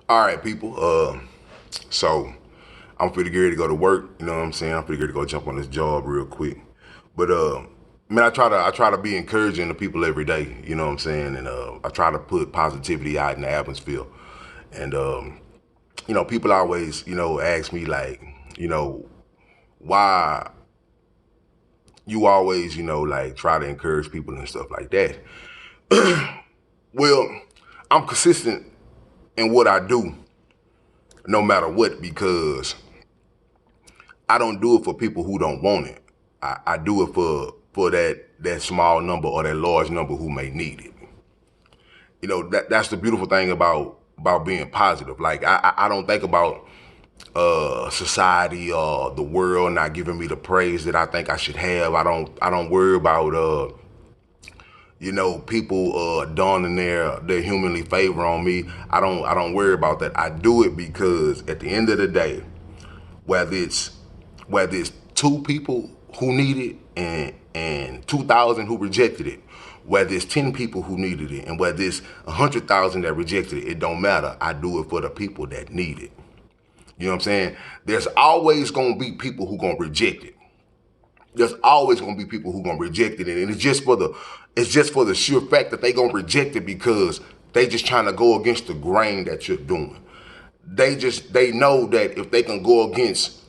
All right, people. So I'm pretty geared to go to work. You know what I'm saying? I'm pretty geared to go jump on this job real quick. But man, I try to be encouraging to people every day. You know what I'm saying? And I try to put positivity out in the atmosphere. And people always ask me like, you know, why you always like try to encourage people and stuff like that. Well, I'm consistent in what I do, no matter what, because I don't do it for people who don't want it. I do it for that small number or that large number who may need it. That's the beautiful thing about being positive. Like I don't think about society or the world not giving me the praise that I think I should have. I don't worry about people donning their humanly favor on me. I don't worry about that. I do it because at the end of the day, whether it's two people who need it and 2,000 who rejected it, whether it's 10 people who needed it and whether it's 100,000 that rejected it, it don't matter. I do it for the people that need it. You know what I'm saying? There's always gonna be people who gonna reject it. There's always gonna be people who gonna reject it, and it's just for the sheer fact that they gonna reject it because they just trying to go against the grain that you're doing. They know that if they can go against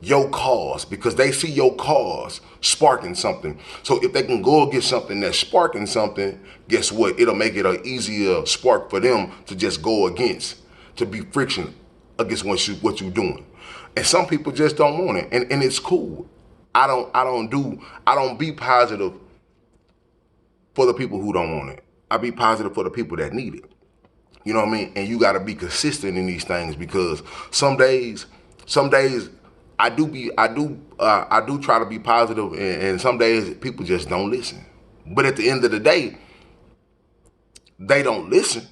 your cause because they see your cause sparking something. So if they can go against something that's sparking something, guess what? It'll make it an easier spark for them to just go against, to be friction against what you're doing. And some people just don't want it, and it's cool. I don't be positive for the people who don't want it. I be positive for the people that need it. You know what I mean? And you got to be consistent in these things because some days I do try to be positive, and some days people just don't listen. But at the end of the day, they don't listen,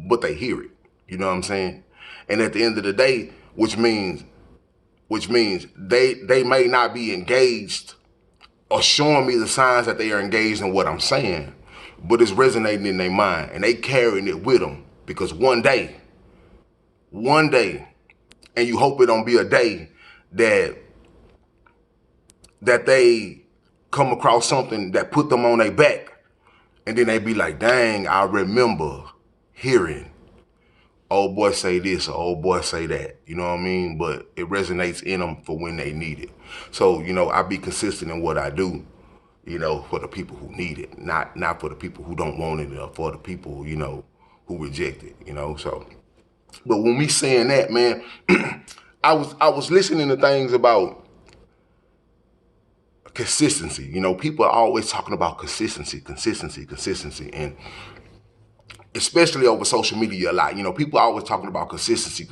but they hear it. You know what I'm saying? And at the end of the day, which means they may not be engaged or showing me the signs that they are engaged in what I'm saying, but it's resonating in their mind and they carrying it with them because one day, and you hope it don't be a day that they come across something that put them on their back, and then they be like, dang, I remember hearing old boy say this or old boy say that. You know what I mean? But it resonates in them for when they need it. So, I be consistent in what I do, for the people who need it, not for the people who don't want it or for the people, who reject it. So, but when me saying that, man, I was listening to things about consistency. People are always talking about consistency, and especially over social media a lot. People are always talking about consistency.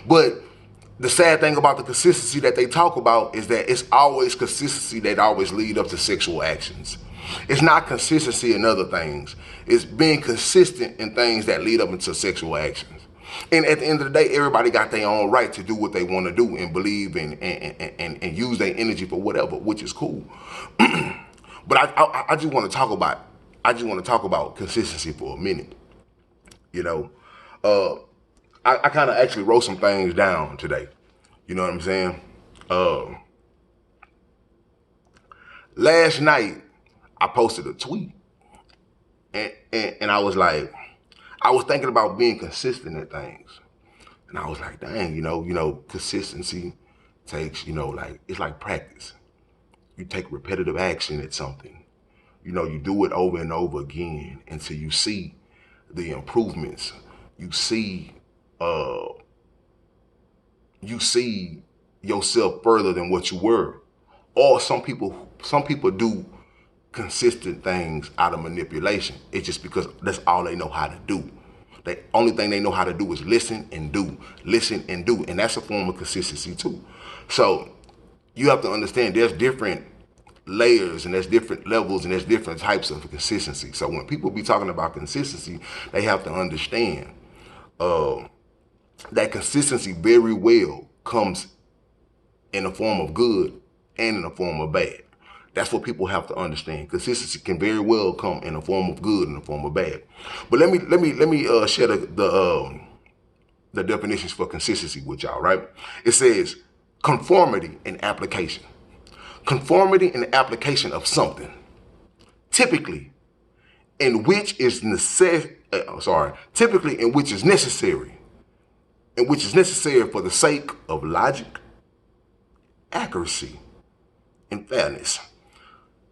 But the sad thing about the consistency that they talk about is that it's always consistency that always lead up to sexual actions. It's not consistency in other things. It's being consistent in things that lead up into sexual actions. And at the end of the day, everybody got their own right to do what they want to do and believe and use their energy for whatever, which is cool. But I just want to talk about consistency for a minute. You know, uh, I kind of actually wrote some things down today. You know what I'm saying? Uh, Last night I posted a tweet, and I was like, I was thinking about being consistent at things, and I was like, dang, consistency takes, like it's like practice. You take repetitive action at something. You do it over and over again until you see the improvements. You see, uh, you see yourself further than what you were. Or some people do consistent things out of manipulation. It's just because that's all they know how to do. The only thing they know how to do is listen and do, and that's a form of consistency too. So you have to understand there's different layers and there's different levels and there's different types of consistency. So when people be talking about consistency, they have to understand uh, that consistency very well comes in the form of good and in the form of bad. That's what people have to understand. Consistency can very well come in the form of good and the form of bad. But let me share the definitions for consistency with y'all, right? It says conformity in application. Conformity in the application of something, typically in which is typically in which is necessary, for the sake of logic, accuracy, and fairness.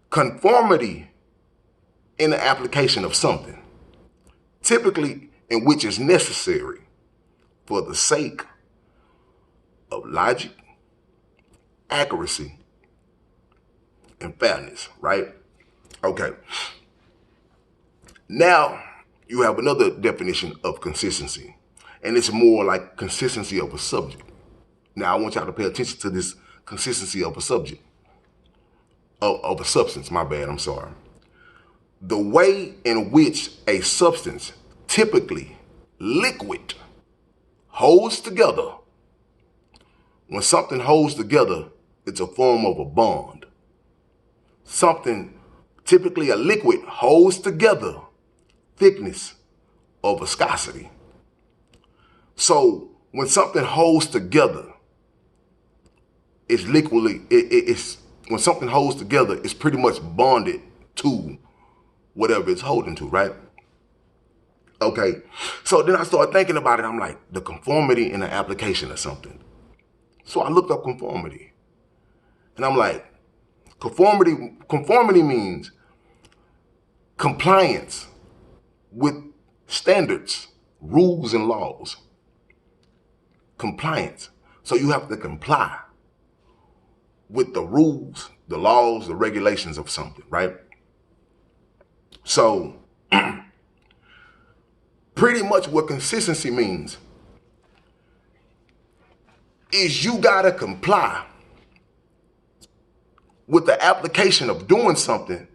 Conformity in the application of something, typically in which is necessary for the sake of logic, accuracy, and fairness, right? Okay. Now you have another definition of consistency, and it's more like consistency of a subject. Now I want y'all to pay attention to this consistency of a subject, of a substance, my bad, I'm sorry. The way in which a substance, typically liquid, holds together. When something holds together, it's a form of a bond. Something, typically a liquid, holds together thickness or viscosity. So when something holds together, when something holds together, it's pretty much bonded to whatever it's holding to, right? Okay, so then I started thinking about it. I'm like, the conformity in the application of something. So I looked up conformity, and I'm like, conformity means compliance with standards, rules, and laws. Compliance. So you have to comply with the rules, the laws, the regulations of something, right? So pretty much what consistency means is you gotta comply with the application of doing something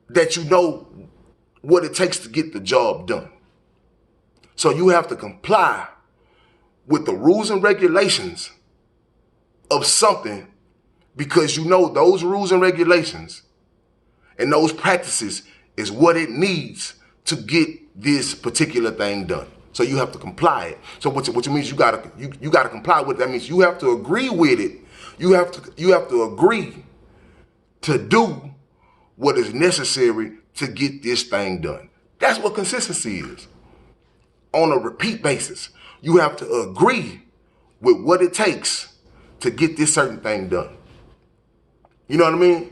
that you know what it takes to get the job done. So you have to comply with the rules and regulations of something because you know those rules and regulations and those practices is what it needs to get this particular thing done. So you have to comply it. So what it means, you gotta comply with it. That means you have to agree with it. You have to agree to do what is necessary to get this thing done. That's what consistency is. On a repeat basis, you have to agree with what it takes to get this certain thing done. You know what I mean?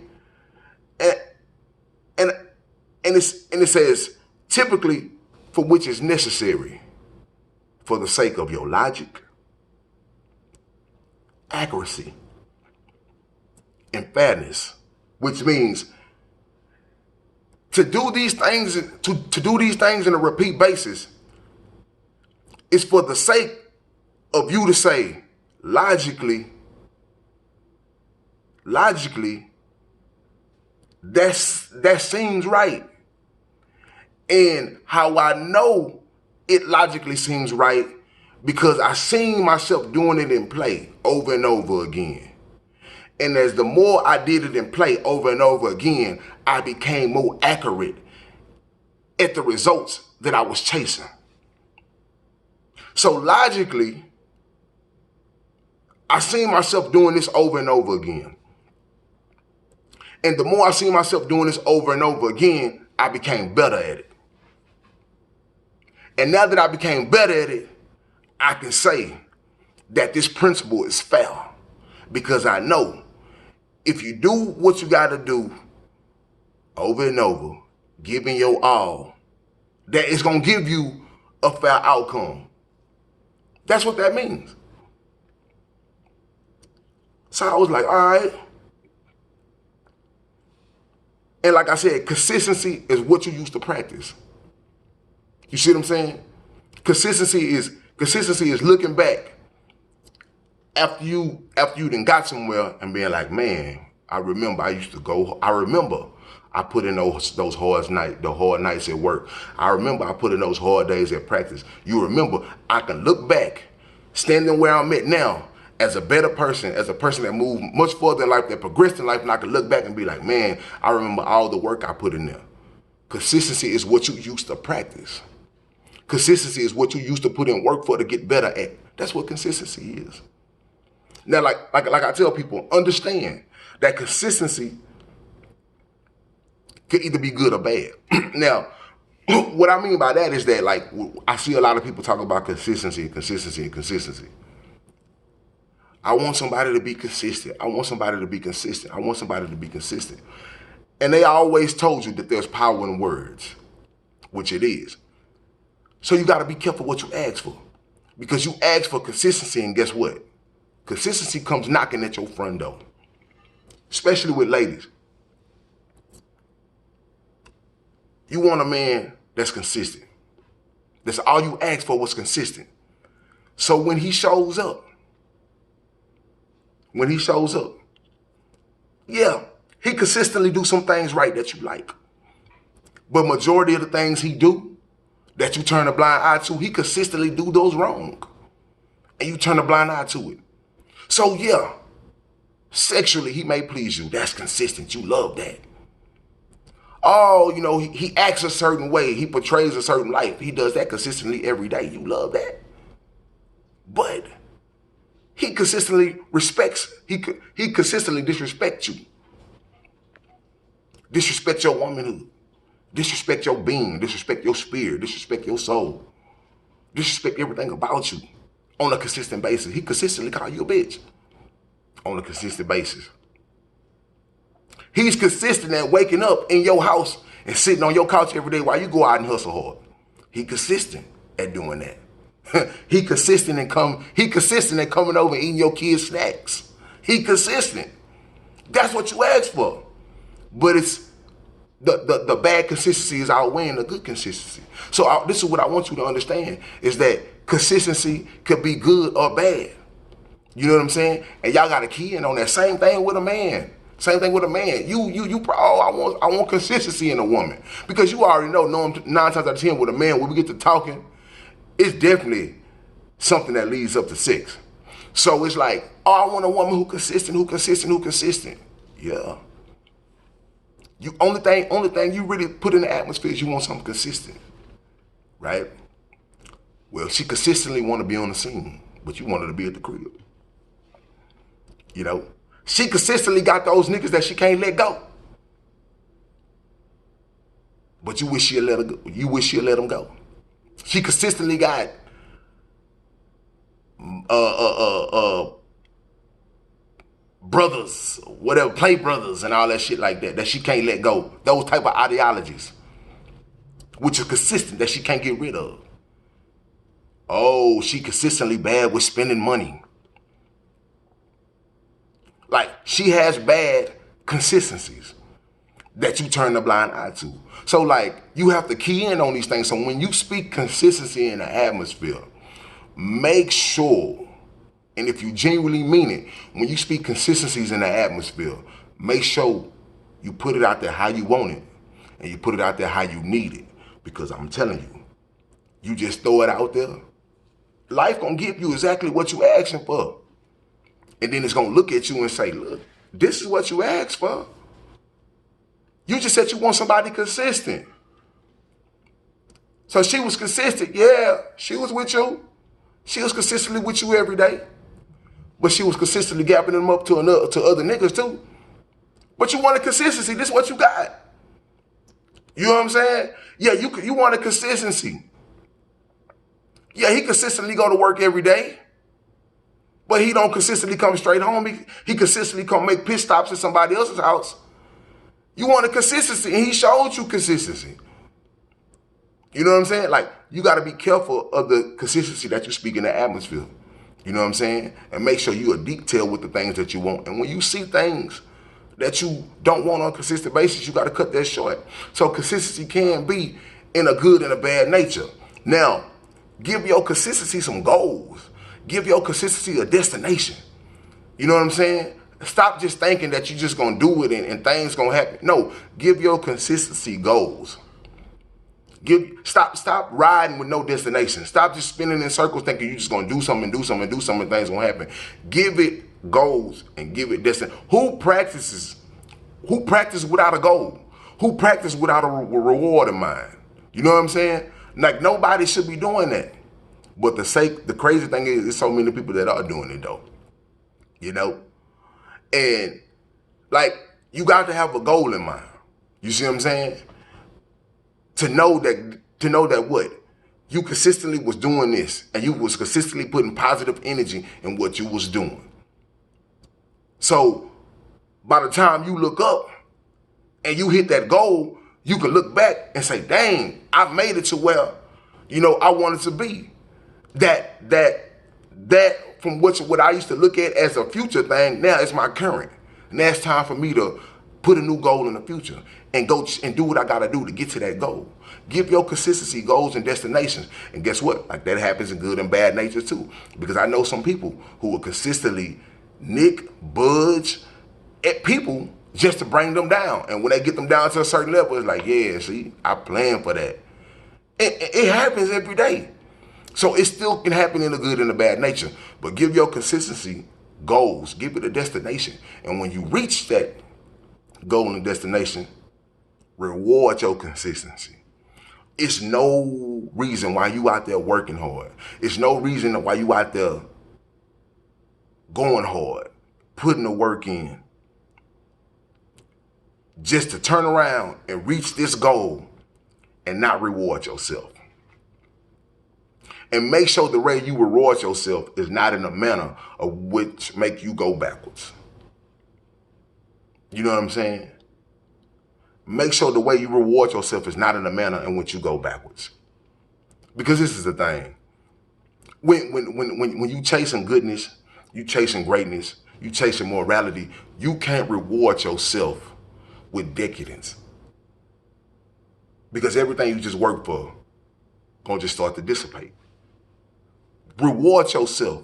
And it says typically for which is necessary for the sake of your logic, accuracy, and fairness, which means to do these things in a repeat basis is for the sake of you to say logically, that seems right. And how I know it logically seems right because I seen myself doing it in play over and over again. And as the more I did it in play over and over again, I became more accurate at the results that I was chasing. So logically, I seen myself doing this over and over again. And the more I seen myself doing this over and over again, I became better at it. And now that I became better at it, I can say that this principle is fair because I know if you do what you got to do over and over, giving your all, that it's going to give you a fair outcome. That's what that means. So I was like, all right. And like I said, consistency is what you used to practice. You see what I'm saying? Consistency is looking back after you done got somewhere and being like, man, I remember I put in those hard nights at work. I remember I put in those hard days at practice. You remember, I can look back, standing where I'm at now, as a better person, as a person that moved much further in life, that progressed in life, and I can look back and be like, man, I remember all the work I put in there. Consistency is what you used to practice. Consistency is what you used to put in work for to get better at. That's what consistency is. Now, like I tell people, understand that consistency can either be good or bad. Now, what I mean by that is that, like, I see a lot of people talk about consistency. I want somebody to be consistent. I want somebody to be consistent. I want somebody to be consistent. And they always told you that there's power in words, which it is. So you got to be careful what you ask for. Because you ask for consistency, and guess what? Consistency comes knocking at your front door. Especially with ladies. You want a man that's consistent. That's all you asked for, was consistent. So when he shows up, yeah, he consistently do some things right that you like. But majority of the things he do that you turn a blind eye to, he consistently do those wrong. And you turn a blind eye to it. So yeah, sexually he may please you. That's consistent. You love that. Oh, you know, he acts a certain way. He portrays a certain life. He does that consistently every day. You love that. But he consistently he consistently disrespects you. Disrespect your womanhood. Disrespect your being. Disrespect your spirit. Disrespect your soul. Disrespect everything about you on a consistent basis. He consistently call you a bitch on a consistent basis. He's consistent at waking up in your house and sitting on your couch every day while you go out and hustle hard. He consistent at doing that. He consistent at coming over and eating your kids' snacks. He consistent. That's what you ask for. But it's the bad consistency is outweighing the good consistency. So this is what I want you to understand, is that consistency could be good or bad. You know what I'm saying? And y'all got to key in on that. Same thing with a man. Same thing with a man. I want consistency in a woman. Because you already know 9 times out of 10 with a man, when we get to talking, it's definitely something that leads up to sex. So it's like, oh, I want a woman who consistent. Yeah. You only thing you really put in the atmosphere is you want something consistent. Right? Well, she consistently want to be on the scene, but you want her to be at the crib. You know? She consistently got those niggas that she can't let go. But you wish she'd let her go. You wish she'd let them go. She consistently got brothers, whatever, play brothers and all that shit like that she can't let go. Those type of ideologies, which is consistent, that she can't get rid of. Oh, she consistently bad with spending money. Like, she has bad consistencies that you turn a blind eye to. So, like, you have to key in on these things. So when you speak consistency in the atmosphere, make sure, and if you genuinely mean it, when you speak consistencies in the atmosphere, make sure you put it out there how you want it, and you put it out there how you need it. Because I'm telling you, you just throw it out there, life gonna give you exactly what you asking for. And then it's gonna look at you and say, look, this is what you asked for. You just said you want somebody consistent. So she was consistent. Yeah, she was with you. She was consistently with you every day. But she was consistently gapping them up to other niggas too. But you wanted consistency. This is what you got. You know what I'm saying? Yeah, you wanted consistency. Yeah, he consistently go to work every day. But he don't consistently come straight home. He consistently come make pit stops at somebody else's house. You wanted consistency, and he showed you consistency. You know what I'm saying? Like, you got to be careful of the consistency that you speak in the atmosphere. You know what I'm saying? And make sure you are detailed with the things that you want. And when you see things that you don't want on a consistent basis, you got to cut that short. So consistency can be in a good and a bad nature. Now, give your consistency some goals. Give your consistency a destination. You know what I'm saying? Stop just thinking that you're just going to do it and things going to happen. No, give your consistency goals. Stop riding with no destination. Stop just spinning in circles thinking you're just going to do something, and things going to happen. Give it goals and give it destination. Who practices without a goal? Who practices without a reward in mind? You know what I'm saying? Like nobody should be doing that. But the crazy thing is, there's so many people that are doing it though. You know? And like, you got to have a goal in mind. You see what I'm saying? To know that what? You consistently was doing this and you was consistently putting positive energy in what you was doing. So by the time you look up and you hit that goal, you can look back and say, dang, I made it to where, I wanted to be. That from what I used to look at as a future thing, now it's my current. Now it's time for me to put a new goal in the future and go and do what I gotta do to get to that goal. Give your consistency goals and destinations. And guess what? Like that happens in good and bad nature too. Because I know some people who will consistently nick, budge at people just to bring them down. And when they get them down to a certain level, it's like, yeah, see, I planned for that. It happens every day. So it still can happen in a good and a bad nature. But give your consistency goals. Give it a destination. And when you reach that goal and destination, reward your consistency. It's no reason why you out there working hard. It's no reason why you out there going hard, putting the work in, just to turn around and reach this goal and not reward yourself. And make sure the way you reward yourself is not in a manner of which make you go backwards. You know what I'm saying? Make sure the way you reward yourself is not in a manner in which you go backwards. Because this is the thing. When you chasing goodness, you chasing greatness, you chasing morality, you can't reward yourself with decadence. Because everything you just work for gonna just start to dissipate. Reward yourself.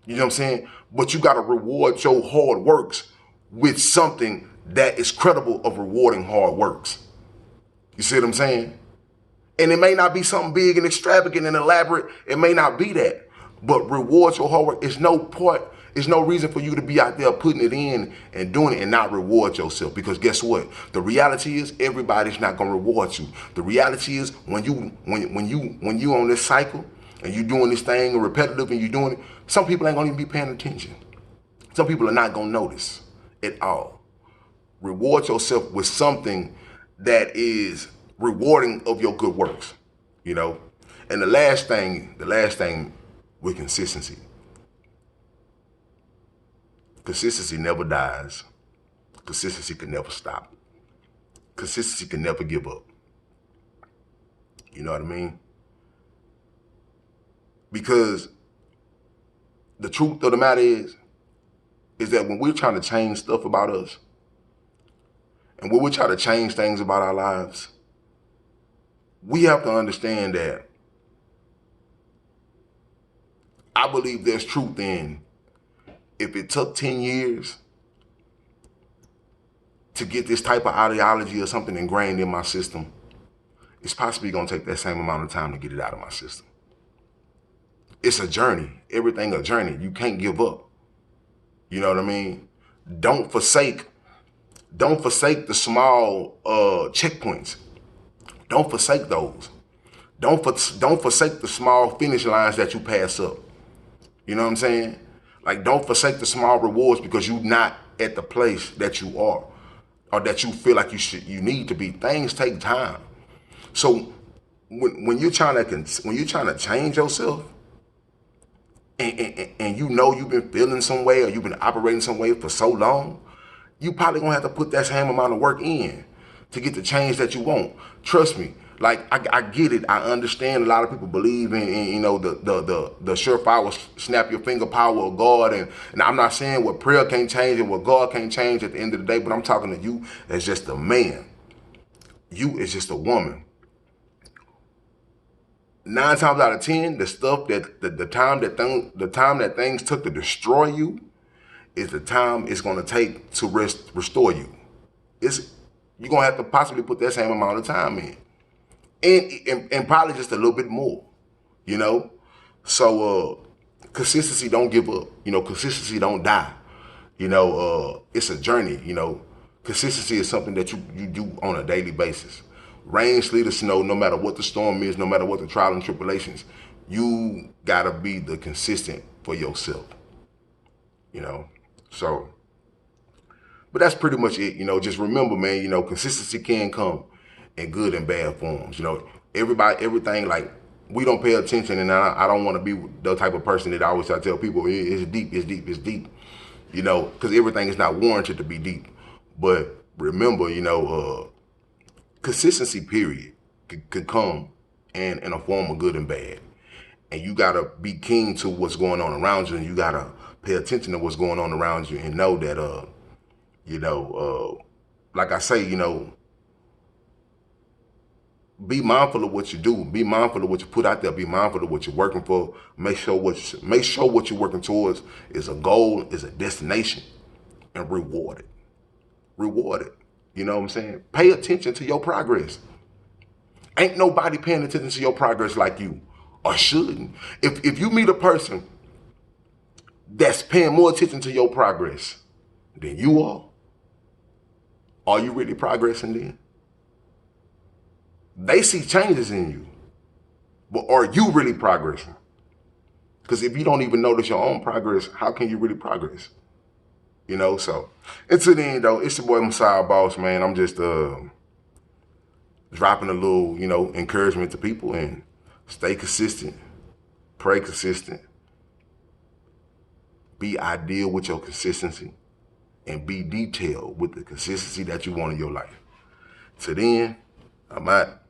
You know what I'm saying? But you gotta reward your hard works with something that is credible of rewarding hard works. You see what I'm saying? And it may not be something big and extravagant and elaborate. It may not be that. But reward your hard work. It's no reason for you to be out there putting it in and doing it and not reward yourself. Because guess what? The reality is everybody's not gonna reward you. The reality is when you on this cycle and you doing this thing repetitive and you doing it, some people ain't gonna even be paying attention. Some people are not gonna notice at all. Reward yourself with something that is rewarding of your good works, And the last thing with consistency. Consistency never dies. Consistency can never stop. Consistency can never give up. You know what I mean? Because the truth of the matter is that when we're trying to change stuff about us, and when we try to change things about our lives, we have to understand that I believe there's truth in if it took 10 years to get this type of ideology or something ingrained in my system, it's possibly gonna take that same amount of time to get it out of my system. It's a journey, everything a journey. You can't give up. You know what I mean? Don't forsake the small checkpoints. Don't forsake those. Don't forsake the small finish lines that you pass up. You know what I'm saying? Like, don't forsake the small rewards because you're not at the place that you are or that you feel like you need to be. Things take time. So when you're trying to change yourself and you've been feeling some way or you've been operating some way for so long, you probably gonna have to put that same amount of work in to get the change that you want. Trust me, like I get it. I understand a lot of people believe in the surefire snap your finger power of God, and I'm not saying what prayer can't change and what God can't change at the end of the day, but I'm talking to you as just a man. You as just a woman. 9 times out of 10, the stuff that the time that things took to destroy you is the time it's gonna take to restore you. You're gonna have to possibly put that same amount of time in. And probably just a little bit more, So consistency don't give up. Consistency don't die. It's a journey, Consistency is something that you do on a daily basis. rain, sleet, or snow, no matter what the storm is, no matter what the trial and tribulations, you gotta be the consistent for yourself, you know? So, but that's pretty much it, you know? Just remember, man, you know, consistency can come in good and bad forms, you know? Everything, like, we don't pay attention, and I don't want to be the type of person that I always try to tell people, it's deep, it's deep, it's deep, you know, because everything is not warranted to be deep. But remember, you know, consistency, period, could come in a form of good and bad. And you gotta be keen to what's going on around you, and you gotta pay attention to what's going on around you, and know that, you know, like I say, you know, be mindful of what you do. Be mindful of what you put out there. Be mindful of what you're working for. Make sure what you're working towards is a goal, is a destination, and reward it. Reward it. You know what I'm saying? Pay attention to your progress. Ain't nobody paying attention to your progress like you, or shouldn't. If you meet a person that's paying more attention to your progress than you are you really progressing then? They see changes in you, but are you really progressing? Because if you don't even notice your own progress, how can you really progress? You know, so until then, though, it's your boy Messiah Boss, man. I'm just dropping a little, you know, encouragement to people, and stay consistent, pray consistent, be ideal with your consistency, and be detailed with the consistency that you want in your life. Till then, I'm out.